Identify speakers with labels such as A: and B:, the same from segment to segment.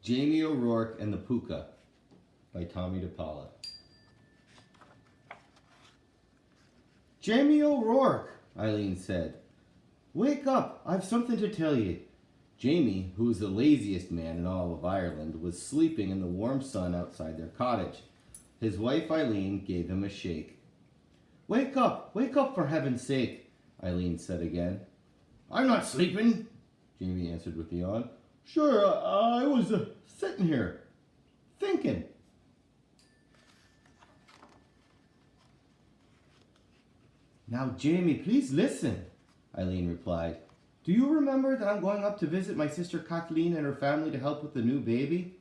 A: Jamie O'Rourke and the Pooka by Tomie DePaola. Jamie O'Rourke, Eileen said. Wake up, I've something to tell you. Jamie, who was the laziest man in all of Ireland, was sleeping in the warm sun outside their cottage. His wife Eileen gave him a shake. Wake up for heaven's sake, Eileen said again. I'm not sleeping, Jamie answered with a yawn. Sure, I was sitting here, thinking. Now, Jamie, please listen, Eileen replied. Do you remember that I'm going up to visit my sister Kathleen and her family to help with the new baby?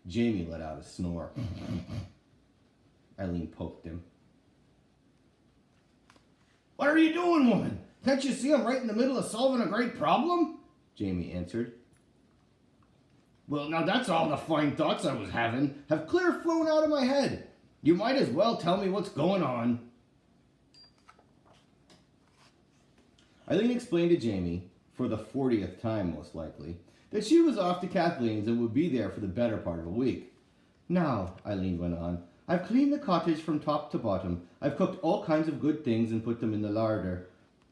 A: Jamie let out a snore. Eileen poked him. What are you doing, woman? Can't you see I'm right in the middle of solving a great problem? Jamie answered. Well, now that's all the fine thoughts I was having have clear flown out of my head. You might as well tell me what's going on. Eileen explained to Jamie, for the 40th time most likely, that she was off to Kathleen's and would be there for the better part of a week. Now, Eileen went on, I've cleaned the cottage from top to bottom. I've cooked all kinds of good things and put them in the larder.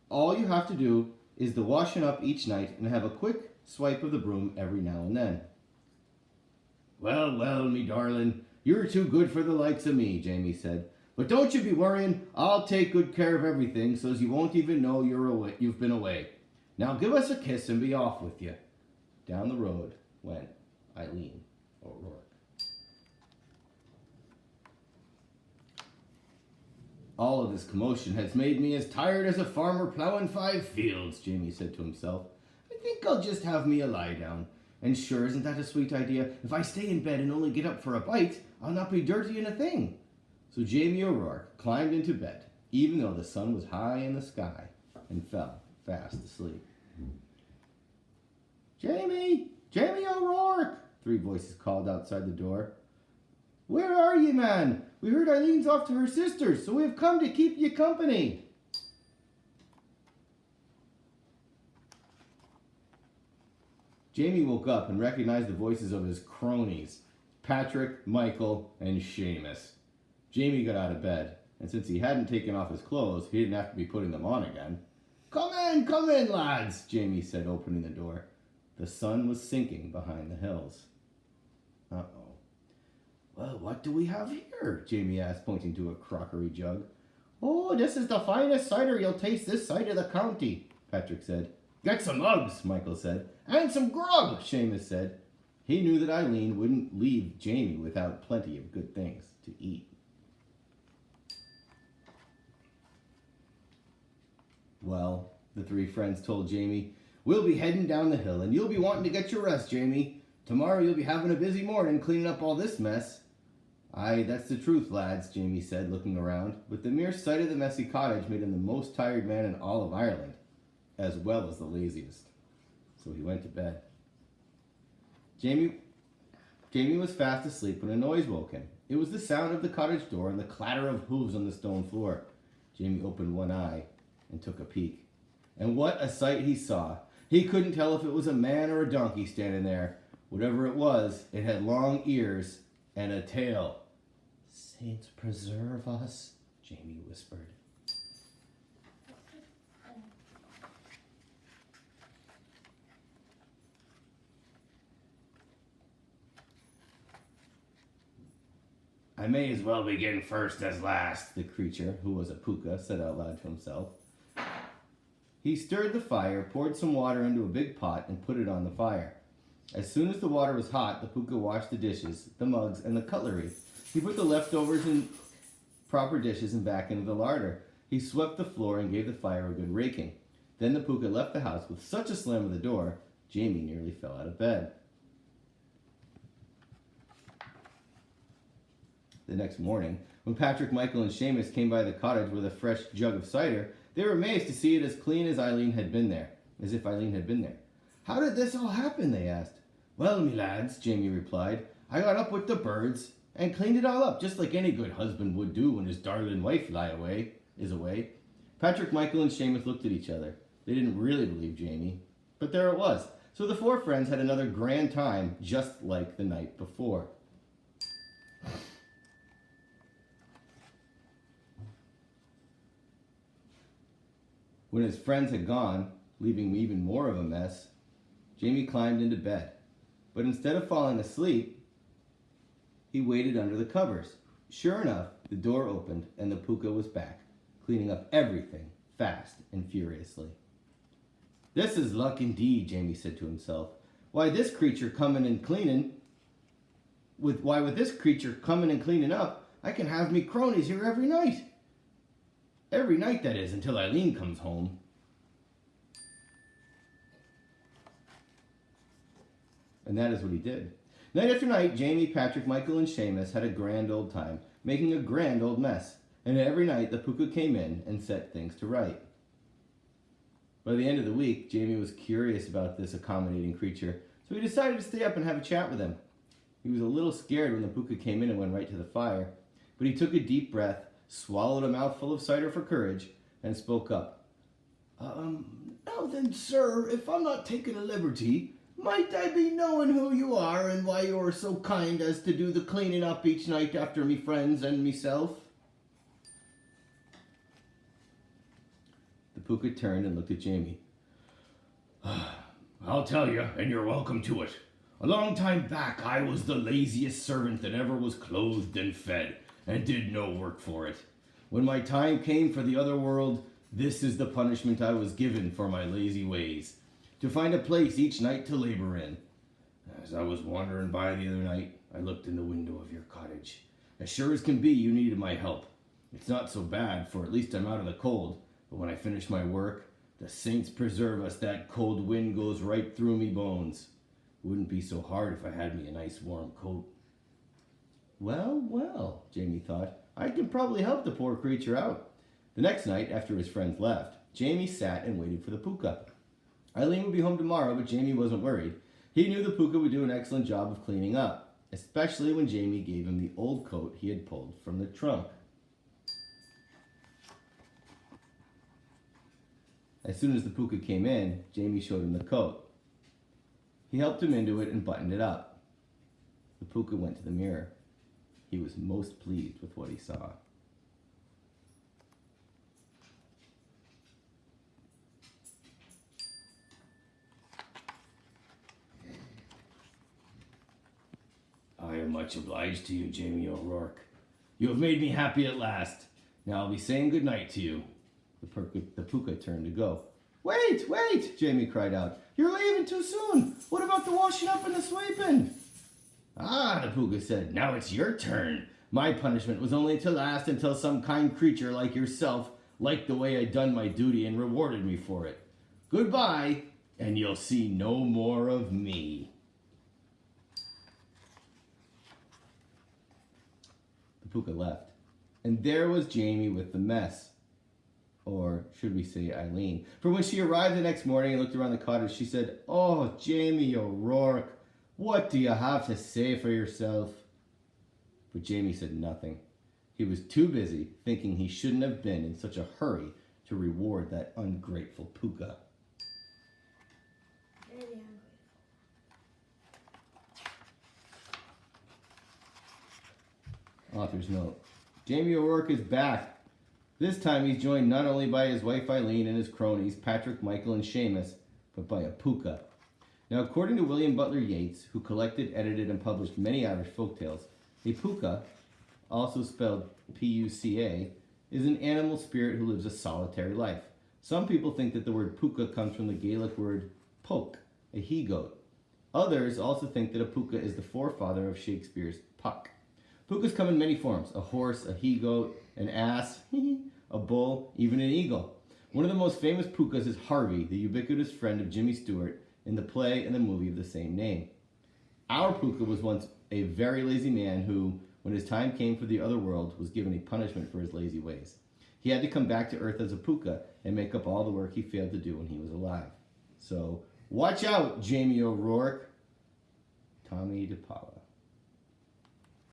A: All you have to do is the washing up each night and have a quick swipe of the broom every now and then. Well, me darling, you're too good for the likes of me, Jamie said. But don't you be worrying, I'll take good care of everything so's you won't even know you've been away. Now give us a kiss and be off with you. Down the road went Eileen O'Rourke. All of this commotion has made me as tired as a farmer plowing 5 fields, Jamie said to himself. I think I'll just have me a lie down. And sure, isn't that a sweet idea? If I stay in bed and only get up for a bite, I'll not be dirty in a thing. So Jamie O'Rourke climbed into bed, even though the sun was high in the sky, and fell fast asleep. Jamie! Jamie O'Rourke! 3 voices called outside the door. Where are you, man? We heard Eileen's off to her sister's, so we've come to keep you company. Jamie woke up and recognized the voices of his cronies, Patrick, Michael, and Seamus. Jamie got out of bed, and since he hadn't taken off his clothes, he didn't have to be putting them on again. Come in, lads, Jamie said, opening the door. The sun was sinking behind the hills. Uh-oh. Well, what do we have here? Jamie asked, pointing to a crockery jug. Oh, this is the finest cider you'll taste this side of the county, Patrick said. Get some mugs, Michael said. And some grub, Seamus said. He knew that Eileen wouldn't leave Jamie without plenty of good things to eat. Well, the 3 friends told Jamie, we'll be heading down the hill and you'll be wanting to get your rest, Jamie. Tomorrow you'll be having a busy morning cleaning up all this mess. Aye, that's the truth, lads, Jamie said, looking around. But the mere sight of the messy cottage made him the most tired man in all of Ireland, as well as the laziest. So he went to bed. Jamie was fast asleep when a noise woke him. It was the sound of the cottage door and the clatter of hooves on the stone floor. Jamie opened one eye and took a peek. And what a sight he saw. He couldn't tell if it was a man or a donkey standing there. Whatever it was, it had long ears and a tail. Saints preserve us, Jamie whispered. I may as well begin first as last, the creature, who was a Pooka, said out loud to himself. He stirred the fire, poured some water into a big pot, and put it on the fire. As soon as the water was hot, the Pooka washed the dishes, the mugs, and the cutlery. He put the leftovers in proper dishes and back into the larder. He swept the floor and gave the fire a good raking. Then the Pooka left the house with such a slam of the door, Jamie nearly fell out of bed. The next morning, when Patrick, Michael, and Seamus came by the cottage with a fresh jug of cider, they were amazed to see it as clean as Eileen had been there, as if Eileen had been there. How did this all happen, they asked. Well, me lads, Jamie replied, I got up with the birds and cleaned it all up, just like any good husband would do when his darling wife is away. Patrick, Michael, and Seamus looked at each other. They didn't really believe Jamie, but there it was. So the four friends had another grand time, just like the night before. When his friends had gone, leaving even more of a mess, Jamie climbed into bed. But instead of falling asleep, he waited under the covers. Sure enough, the door opened and the Pooka was back, cleaning up everything fast and furiously. "This is luck indeed," Jamie said to himself. With this creature coming and cleaning up, I can have me cronies here every night. Every night, that is, until Eileen comes home." And that is what he did. Night after night, Jamie, Patrick, Michael, and Seamus had a grand old time, making a grand old mess. And every night, the Pooka came in and set things to right. By the end of the week, Jamie was curious about this accommodating creature, so he decided to stay up and have a chat with him. He was a little scared when the Pooka came in and went right to the fire, but he took a deep breath, swallowed a mouthful of cider for courage, and spoke up. Now then, sir, if I'm not taking a liberty, might I be knowing who you are and why you're so kind as to do the cleaning up each night after me friends and myself?" The Pooka turned and looked at Jamie. "I'll tell you, and you're welcome to it. A long time back, I was the laziest servant that ever was clothed and fed, and did no work for it. When my time came for the other world, this is the punishment I was given for my lazy ways. To find a place each night to labor in. As I was wandering by the other night, I looked in the window of your cottage. As sure as can be, you needed my help. It's not so bad, for at least I'm out of the cold, but when I finish my work, the saints preserve us, that cold wind goes right through me bones. Wouldn't be so hard if I had me a nice warm coat." Well, well, Jamie thought, I can probably help the poor creature out. The next night, after his friends left, Jamie sat and waited for the Pooka. Eileen would be home tomorrow, but Jamie wasn't worried. He knew the Pooka would do an excellent job of cleaning up, especially when Jamie gave him the old coat he had pulled from the trunk. As soon as the Pooka came in, Jamie showed him the coat. He helped him into it and buttoned it up. The Pooka went to the mirror. He was most pleased with what he saw. "I am much obliged to you, Jamie O'Rourke. You have made me happy at last. Now I'll be saying good night to you." The Pooka turned to go. Wait, wait, Jamie cried out. "You're leaving too soon. What about the washing up and the sweeping?" "Ah," the Pooka said, "now it's your turn. My punishment was only to last until some kind creature like yourself liked the way I done my duty and rewarded me for it. Goodbye, and you'll see no more of me." The Pooka left, and there was Jamie with the mess. Or should we say Eileen? For when she arrived the next morning and looked around the cottage, she said, "Oh, Jamie O'Rourke, what do you have to say for yourself?" But Jamie said nothing. He was too busy thinking he shouldn't have been in such a hurry to reward that ungrateful Pooka.
B: Very ungrateful.
A: Author's note. Jamie O'Rourke is back. This time he's joined not only by his wife Eileen and his cronies, Patrick, Michael, and Seamus, but by a Pooka. Now, according to William Butler Yeats, who collected, edited, and published many Irish folktales, a Pooka, also spelled P-U-C-A, is an animal spirit who lives a solitary life. Some people think that the word Pooka comes from the Gaelic word poke, a he-goat. Others also think that a Pooka is the forefather of Shakespeare's Puck. Pookas come in many forms: a horse, a he-goat, an ass, a bull, even an eagle. One of the most famous Pookas is Harvey, the ubiquitous friend of Jimmy Stewart in the play and the movie of the same name. Our Pooka was once a very lazy man who, when his time came for the other world, was given a punishment for his lazy ways. He had to come back to Earth as a Pooka and make up all the work he failed to do when he was alive. So, watch out, Jamie O'Rourke. Tomie DePaola.